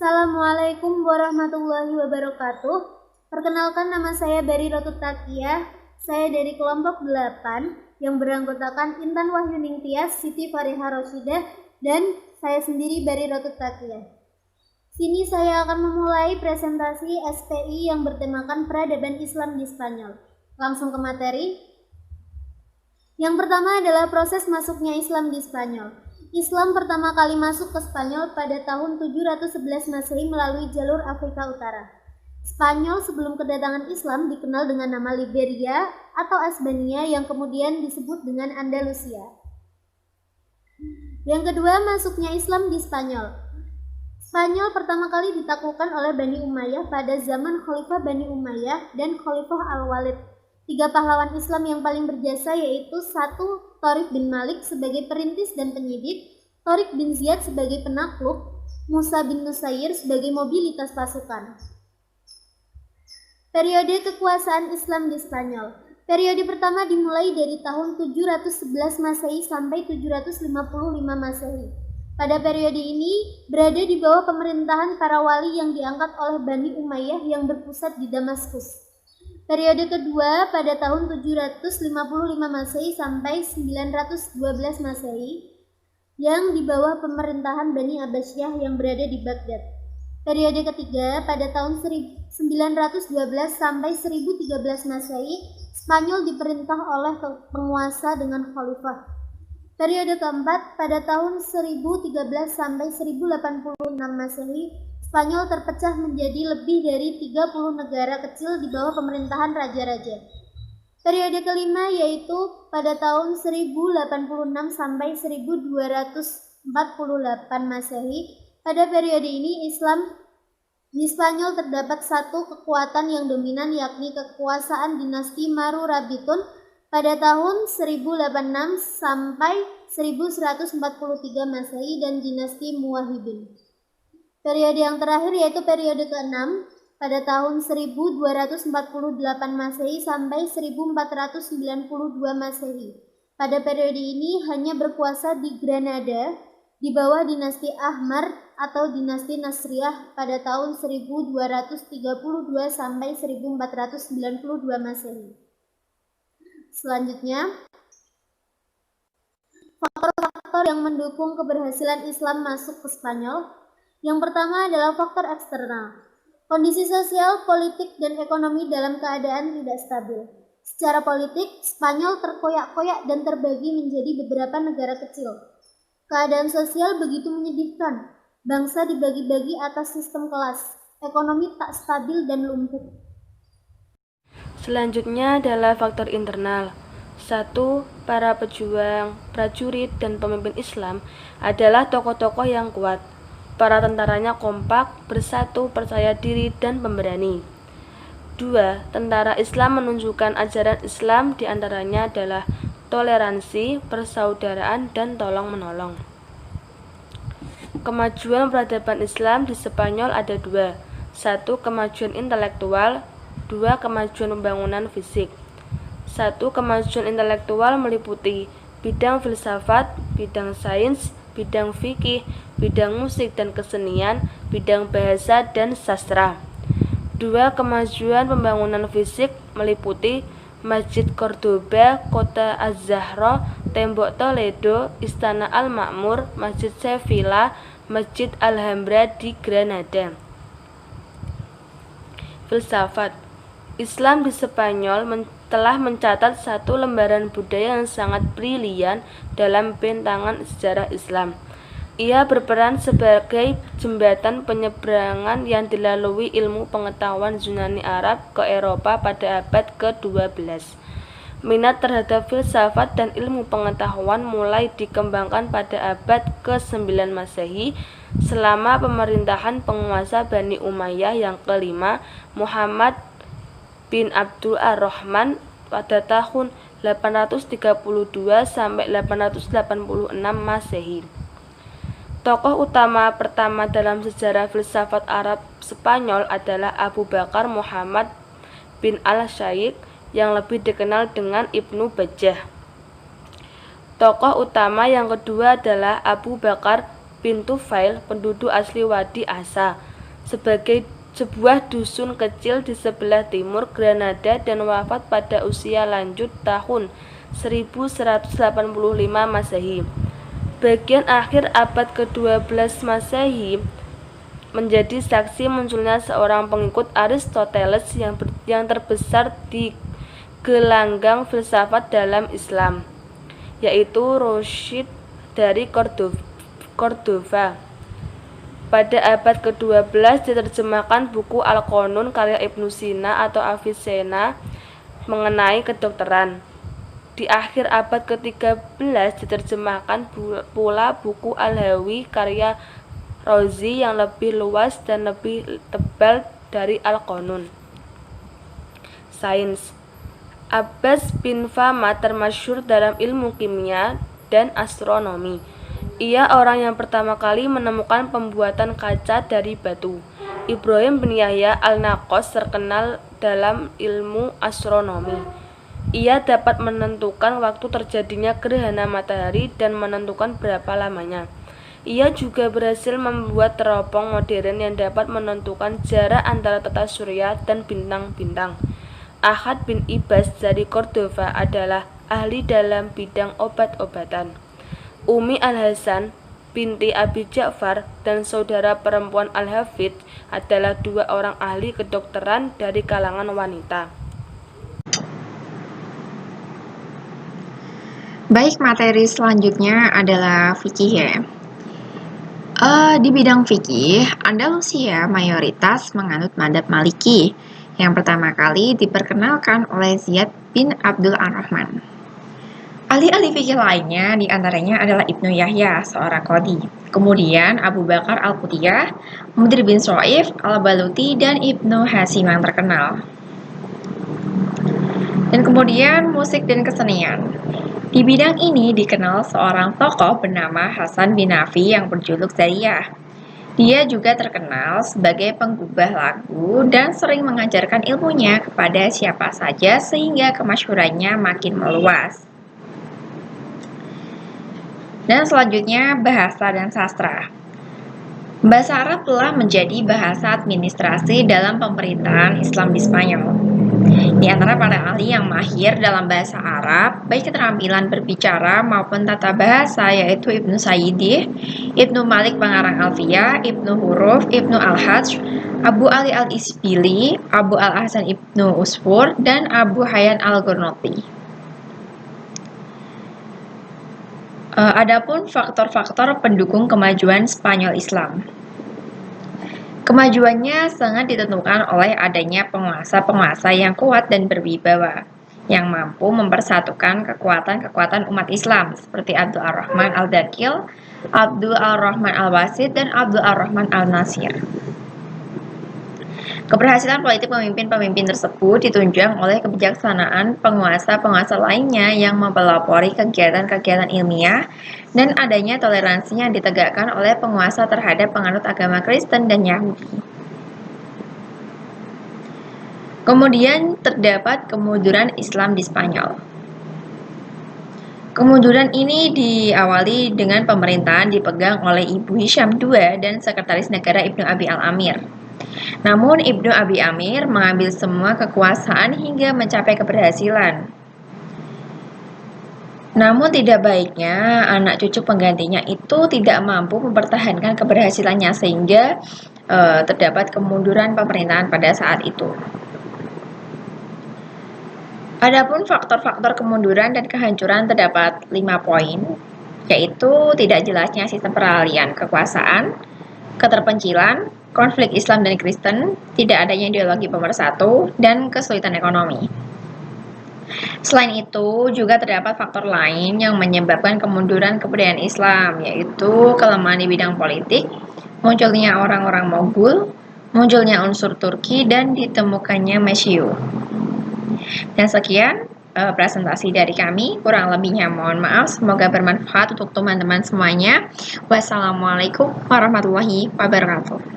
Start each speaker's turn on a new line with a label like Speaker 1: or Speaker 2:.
Speaker 1: Assalamualaikum warahmatullahi wabarakatuh. Perkenalkan, nama saya Bari Rotut Takiyah. Saya dari kelompok 8 yang beranggotakan Intan Wahyuning Tias, Siti Fariha Rosyidah, dan saya sendiri Bari Rotut Takiyah. Sini saya akan memulai presentasi SPI yang bertemakan peradaban Islam di Spanyol. Langsung ke materi. Yang pertama adalah proses masuknya Islam di Spanyol. Islam pertama kali masuk ke Spanyol pada tahun 711 Masehi melalui jalur Afrika Utara. Spanyol sebelum kedatangan Islam dikenal dengan nama Liberia atau Asbania yang kemudian disebut dengan Andalusia. Yang kedua, masuknya Islam di Spanyol. Spanyol pertama kali ditaklukkan oleh Bani Umayyah pada zaman Khalifah Bani Umayyah dan Khalifah Al-Walid. 3 pahlawan Islam yang paling berjasa yaitu 1. Thariq bin Malik sebagai perintis dan penyidik, Thariq bin Ziyad sebagai penakluk, Musa bin Nusayr sebagai mobilitas pasukan. Periode kekuasaan Islam di Spanyol. Periode pertama dimulai dari tahun 711 Masehi sampai 755 Masehi. Pada periode ini berada di bawah pemerintahan para wali yang diangkat oleh Bani Umayyah yang berpusat di Damaskus. Periode kedua pada tahun 755 Masehi sampai 912 Masehi yang di bawah pemerintahan Bani Abbasiyah yang berada di Baghdad. Periode ketiga pada tahun 912 sampai 1013 Masehi, Spanyol diperintah oleh penguasa dengan khalifah. Periode keempat pada tahun 1013 sampai 1086 Masehi, Spanyol terpecah menjadi lebih dari 30 negara kecil di bawah pemerintahan raja-raja. Periode kelima yaitu pada tahun 1086 sampai 1248 Masehi. Pada periode ini Islam di Spanyol terdapat satu kekuatan yang dominan, yakni kekuasaan dinasti Marurabitun pada tahun 1086 sampai 1143 Masehi dan dinasti Muwahhibin. Periode yang terakhir yaitu periode ke-6 pada tahun 1248 Masehi sampai 1492 Masehi. Pada periode ini hanya berkuasa di Granada di bawah dinasti Ahmar atau dinasti Nasriyah pada tahun 1232 sampai 1492 Masehi. Selanjutnya, faktor-faktor yang mendukung keberhasilan Islam masuk ke Spanyol. Yang pertama adalah faktor eksternal. Kondisi sosial, politik, dan ekonomi dalam keadaan tidak stabil. Secara politik, Spanyol terkoyak-koyak dan terbagi menjadi beberapa negara kecil. Keadaan sosial begitu menyedihkan. Bangsa dibagi-bagi atas sistem kelas. Ekonomi tak stabil dan lumpuh.
Speaker 2: Selanjutnya adalah faktor internal. 1. Para pejuang, prajurit, dan pemimpin Islam adalah tokoh-tokoh yang kuat. Para tentaranya kompak, bersatu, percaya diri, dan pemberani. 2. Tentara Islam menunjukkan ajaran Islam, diantaranya adalah toleransi, persaudaraan, dan tolong-menolong. Kemajuan peradaban Islam di Spanyol ada 2. 1. Kemajuan intelektual. 2. Kemajuan pembangunan fisik. 1. Kemajuan intelektual meliputi bidang filsafat, bidang sains, bidang fikih, bidang musik dan kesenian, bidang bahasa dan sastra. 2. Kemajuan pembangunan fisik meliputi Masjid Cordoba, Kota Az-Zahra, Tembok Toledo, Istana Al-Ma'mur, Masjid Sevilla, Masjid Alhambra di Granada. Filsafat. Islam di Spanyol telah mencatat satu lembaran budaya yang sangat brilian dalam bentangan sejarah Islam. Ia berperan sebagai jembatan penyeberangan yang dilalui ilmu pengetahuan Yunani Arab ke Eropa pada abad ke-12. Minat terhadap filsafat dan ilmu pengetahuan mulai dikembangkan pada abad ke-9 Masehi selama pemerintahan penguasa Bani Umayyah yang kelima, Muhammad bin Abdul Ar-Rahman pada tahun 832 sampai 886 Masehi. Tokoh utama pertama dalam sejarah filsafat Arab Spanyol adalah Abu Bakar Muhammad bin Al-Shaykh yang lebih dikenal dengan Ibnu Bajjah. Tokoh utama yang kedua adalah Abu Bakar bin Tufail, penduduk asli Wadi Asa. sebagai sebuah dusun kecil di sebelah timur Granada dan wafat pada usia lanjut tahun 1185 Masehi. Bagian akhir abad ke-12 Masehi menjadi saksi munculnya seorang pengikut Aristoteles yang terbesar di gelanggang filsafat dalam Islam, yaitu Roshid dari Cordova. Pada abad ke-12 diterjemahkan buku Al-Qanun karya Ibnu Sina atau Avicenna mengenai kedokteran. Di akhir abad ke-13 diterjemahkan pula buku Al-Hawi karya Razi yang lebih luas dan lebih tebal dari Al-Qanun. Sains. Abbas bin Fama termasyhur dalam ilmu kimia dan astronomi. Ia orang yang pertama kali menemukan pembuatan kaca dari batu. Ibrahim bin Yahya al-Naqas terkenal dalam ilmu astronomi. Ia dapat menentukan waktu terjadinya gerhana matahari dan menentukan berapa lamanya. Ia juga berhasil membuat teropong modern yang dapat menentukan jarak antara tata surya dan bintang-bintang. Ahad bin Ibas dari Cordova adalah ahli dalam bidang obat-obatan. Umi Al-Hasan binti Abi Ja'far dan saudara perempuan Al-Hafidh adalah dua orang ahli kedokteran dari kalangan wanita.
Speaker 3: Baik, materi selanjutnya adalah fikih ya. Di bidang fikih, Andalusia mayoritas menganut madzhab Maliki yang pertama kali diperkenalkan oleh Ziyad bin Abdul Ar-Rahman. Ahli-ahli fikih lainnya diantaranya adalah Ibnu Yahya, seorang qadhi. Kemudian Abu Bakar Al-Qutiyah, Mudir bin Shu'aib, Al-Baluti, dan Ibnu Hasim yang terkenal. Dan kemudian musik dan kesenian. Di bidang ini dikenal seorang tokoh bernama Hasan bin Nafi yang berjuluk Zariyah. Dia juga terkenal sebagai penggubah lagu dan sering mengajarkan ilmunya kepada siapa saja sehingga kemasyhurannya makin meluas. Dan selanjutnya bahasa dan sastra. Bahasa Arab telah menjadi bahasa administrasi dalam pemerintahan Islam di Spanyol. Di antara para ahli yang mahir dalam bahasa Arab, baik keterampilan berbicara maupun tata bahasa, yaitu Ibnu Sayyidi, Ibnu Malik pengarang Alfiyah, Ibnu Huruf, Ibnu Al-Hajj, Abu Ali Al-Isbili, Abu Al-Hasan Ibnu Usfur, dan Abu Hayyan Al-Ghurnati. Adapun faktor-faktor pendukung kemajuan Spanyol Islam. Kemajuannya sangat ditentukan oleh adanya penguasa-penguasa yang kuat dan berwibawa, yang mampu mempersatukan kekuatan-kekuatan umat Islam seperti Abdul Ar-Rahman Al-Dakhil, Abdul Ar-Rahman Al-Wasid, dan Abdul Ar-Rahman Al-Nasir. Keberhasilan politik pemimpin-pemimpin tersebut ditunjang oleh kebijaksanaan penguasa-penguasa lainnya yang mempelopori kegiatan-kegiatan ilmiah dan adanya toleransi yang ditegakkan oleh penguasa terhadap penganut agama Kristen dan Yahudi. Kemudian terdapat kemunduran Islam di Spanyol. Kemunduran ini diawali dengan pemerintahan dipegang oleh Ibu Hisham II dan Sekretaris Negara Ibnu Abi Al-Amir. Namun Ibnu Abi Amir mengambil semua kekuasaan hingga mencapai keberhasilan. Namun tidak baiknya anak cucu penggantinya itu tidak mampu mempertahankan keberhasilannya sehingga terdapat kemunduran pemerintahan pada saat itu. Adapun faktor-faktor kemunduran dan kehancuran terdapat 5 poin, yaitu tidak jelasnya sistem peralihan kekuasaan, keterpencilan, konflik Islam dan Kristen, tidak adanya ideologi pemersatu, dan kesulitan ekonomi. Selain itu, juga terdapat faktor lain yang menyebabkan kemunduran kebudayaan Islam, yaitu kelemahan di bidang politik, munculnya orang-orang Mogul, munculnya unsur Turki, dan ditemukannya Mesyu. Dan sekian presentasi dari kami, kurang lebihnya mohon maaf, semoga bermanfaat untuk teman-teman semuanya. Wassalamualaikum warahmatullahi wabarakatuh.